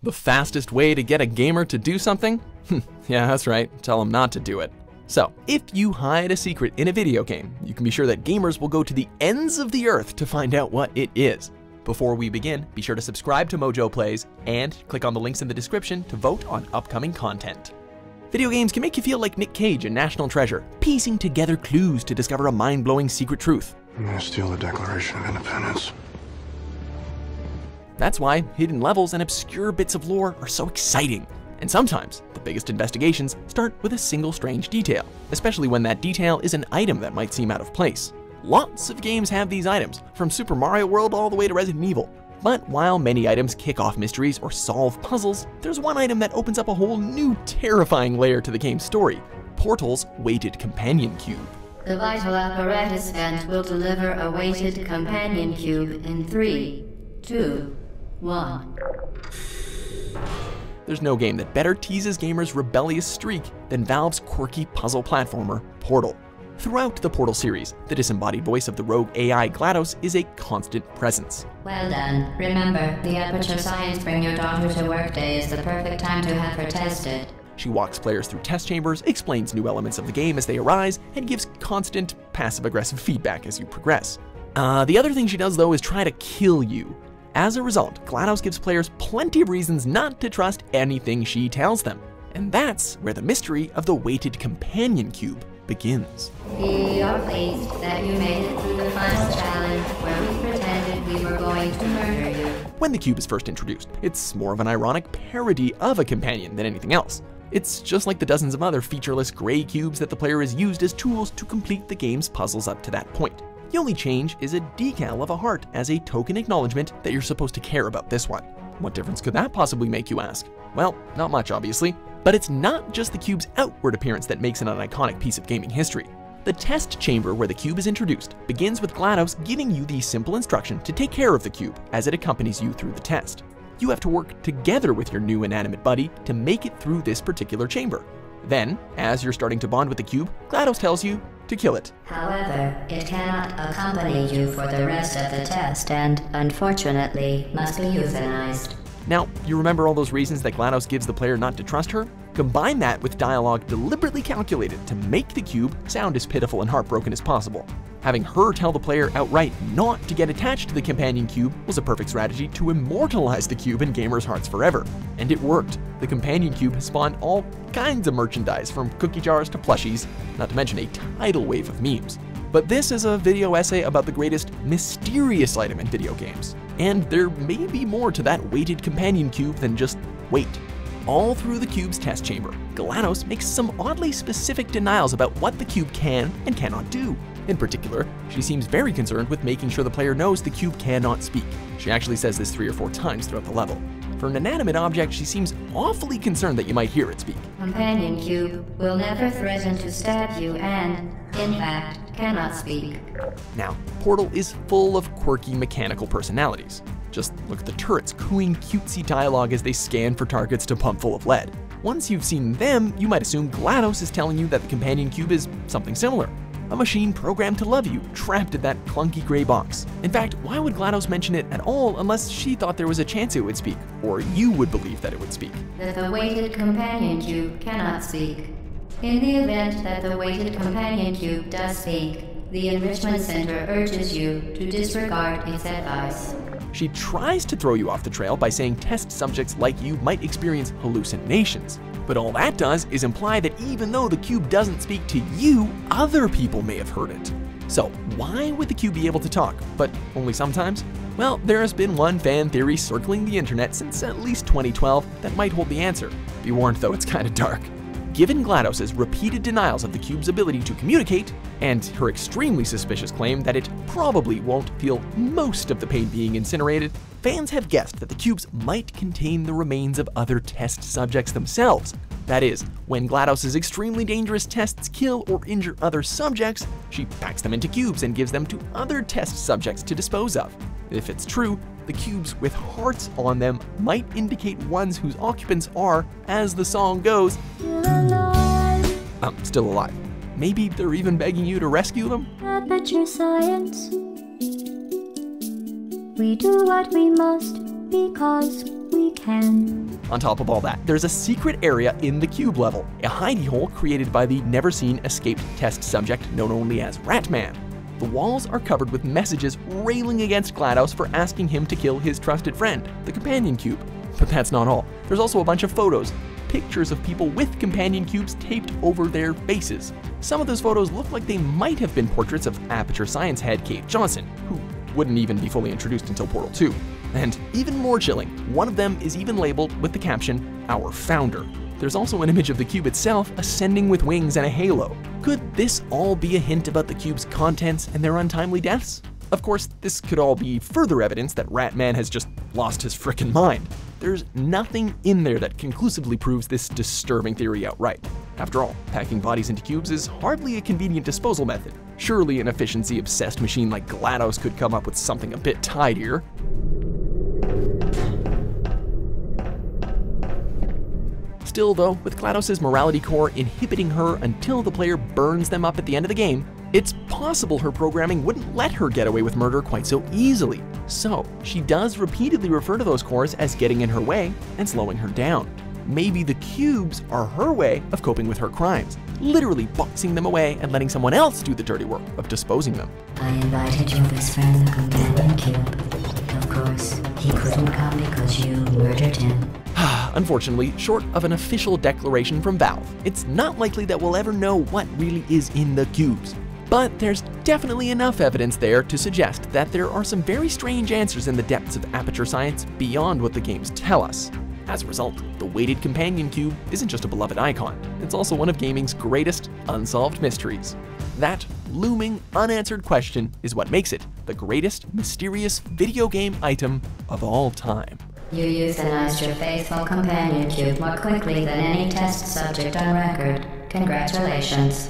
The fastest way to get a gamer to do something? Yeah, that's right, tell them not to do it. So, if you hide a secret in a video game, you can be sure that gamers will go to the ends of the earth to find out what it is. Before we begin, be sure to subscribe to MojoPlays and click on the links in the description to vote on upcoming content. Video games can make you feel like Nick Cage in National Treasure, piecing together clues to discover a mind-blowing secret truth. I'm gonna steal the Declaration of Independence. That's why hidden levels and obscure bits of lore are so exciting. And sometimes, the biggest investigations start with a single strange detail, especially when that detail is an item that might seem out of place. Lots of games have these items, from Super Mario World all the way to Resident Evil. But while many items kick off mysteries or solve puzzles, there's one item that opens up a whole new terrifying layer to the game's story: Portal's weighted companion cube. The vital apparatus vent will deliver a weighted companion cube in 3, 2, 1. There's no game that better teases gamers' rebellious streak than Valve's quirky puzzle platformer, Portal. Throughout the Portal series, the disembodied voice of the rogue AI GLaDOS is a constant presence. Well done. Remember, the Aperture Science Bring Your Daughter to Work Day is the perfect time to have her tested. She walks players through test chambers, explains new elements of the game as they arise, and gives constant passive-aggressive feedback as you progress. The other thing she does, though, is try to kill you. As a result, GLaDOS gives players plenty of reasons not to trust anything she tells them. And that's where the mystery of the weighted companion cube begins. We are pleased that you made it through the final challenge where we pretended we were going to murder you. When the cube is first introduced, it's more of an ironic parody of a companion than anything else. It's just like the dozens of other featureless gray cubes that the player has used as tools to complete the game's puzzles up to that point. The only change is a decal of a heart as a token acknowledgement that you're supposed to care about this one. What difference could that possibly make, you ask? Well, not much, obviously. But it's not just the cube's outward appearance that makes it an iconic piece of gaming history. The test chamber where the cube is introduced begins with GLaDOS giving you the simple instruction to take care of the cube as it accompanies you through the test. You have to work together with your new inanimate buddy to make it through this particular chamber. Then, as you're starting to bond with the cube, GLaDOS tells you to kill it. However, it cannot accompany you for the rest of the test and, unfortunately, must be euthanized. Now, you remember all those reasons that GLaDOS gives the player not to trust her? Combine that with dialogue deliberately calculated to make the cube sound as pitiful and heartbroken as possible. Having her tell the player outright not to get attached to the companion cube was a perfect strategy to immortalize the cube in gamers' hearts forever. And it worked. The companion cube has spawned all kinds of merchandise, from cookie jars to plushies, not to mention a tidal wave of memes. But this is a video essay about the greatest mysterious item in video games. And there may be more to that weighted companion cube than just weight. All through the cube's test chamber, GLaDOS makes some oddly specific denials about what the cube can and cannot do. In particular, she seems very concerned with making sure the player knows the cube cannot speak. She actually says this 3 or 4 times throughout the level. For an inanimate object, she seems awfully concerned that you might hear it speak. Companion cube will never threaten to stab you and, in fact, cannot speak. Now, Portal is full of quirky mechanical personalities. Just look at the turrets cooing cutesy dialogue as they scan for targets to pump full of lead. Once you've seen them, you might assume GLaDOS is telling you that the companion cube is something similar. A machine programmed to love you, trapped in that clunky gray box. In fact, why would GLaDOS mention it at all unless she thought there was a chance it would speak, or you would believe that it would speak? That the weighted companion cube cannot speak. In the event that the weighted companion cube does speak, the Enrichment Center urges you to disregard its advice. She tries to throw you off the trail by saying test subjects like you might experience hallucinations. But all that does is imply that even though the cube doesn't speak to you, other people may have heard it. So why would the cube be able to talk, but only sometimes? Well, there has been one fan theory circling the internet since at least 2012 that might hold the answer. Be warned though, it's kinda dark. Given GLaDOS's repeated denials of the cube's ability to communicate, and her extremely suspicious claim that it probably won't feel most of the pain being incinerated, fans have guessed that the cubes might contain the remains of other test subjects themselves. That is, when GLaDOS's extremely dangerous tests kill or injure other subjects, she packs them into cubes and gives them to other test subjects to dispose of. If it's true, the cubes with hearts on them might indicate ones whose occupants are, as the song goes, still alive. Maybe they're even begging you to rescue them? Aperture Science. We do what we must because we can. On top of all that, there's a secret area in the cube level, a hidey hole created by the never-seen escaped test subject known only as Ratman. The walls are covered with messages railing against GLaDOS for asking him to kill his trusted friend, the companion cube. But that's not all. There's also a bunch of photos, pictures of people with companion cubes taped over their faces. Some of those photos look like they might have been portraits of Aperture Science head Kate Johnson, who wouldn't even be fully introduced until Portal 2. And even more chilling, one of them is even labeled with the caption, "Our Founder." There's also an image of the cube itself ascending with wings and a halo. Could this all be a hint about the cube's contents and their untimely deaths? Of course, this could all be further evidence that Ratman has just lost his frickin' mind. There's nothing in there that conclusively proves this disturbing theory outright. After all, packing bodies into cubes is hardly a convenient disposal method. Surely an efficiency-obsessed machine like GLaDOS could come up with something a bit tidier. Still though, with GLaDOS's morality core inhibiting her until the player burns them up at the end of the game, it's possible her programming wouldn't let her get away with murder quite so easily. So, she does repeatedly refer to those cores as getting in her way and slowing her down. Maybe the cubes are her way of coping with her crimes, literally boxing them away and letting someone else do the dirty work of disposing them. I invited your best friend, the companion cube. Of course, he couldn't come because you murdered him. Unfortunately, short of an official declaration from Valve, it's not likely that we'll ever know what really is in the cubes. But there's definitely enough evidence there to suggest that there are some very strange answers in the depths of Aperture Science beyond what the games tell us. As a result, the weighted companion cube isn't just a beloved icon, it's also one of gaming's greatest unsolved mysteries. That looming, unanswered question is what makes it the greatest mysterious video game item of all time. You euthanized your faithful companion cube more quickly than any test subject on record. Congratulations.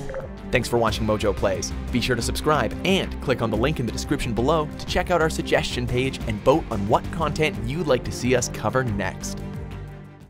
Thanks for watching MojoPlays. Be sure to subscribe and click on the link in the description below to check out our suggestion page and vote on what content you'd like to see us cover next.